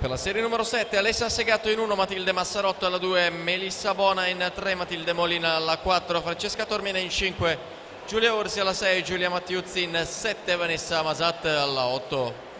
Per la serie numero 7 Alessia Segatto in 1, Matilde Massarotto alla 2, Melissa Bona in 3, Matilde Molina alla 4, Francesca Tormina in 5, Giulia Orsi alla 6, Giulia Mattiuzzi in 7, Vanessa Masat alla 8.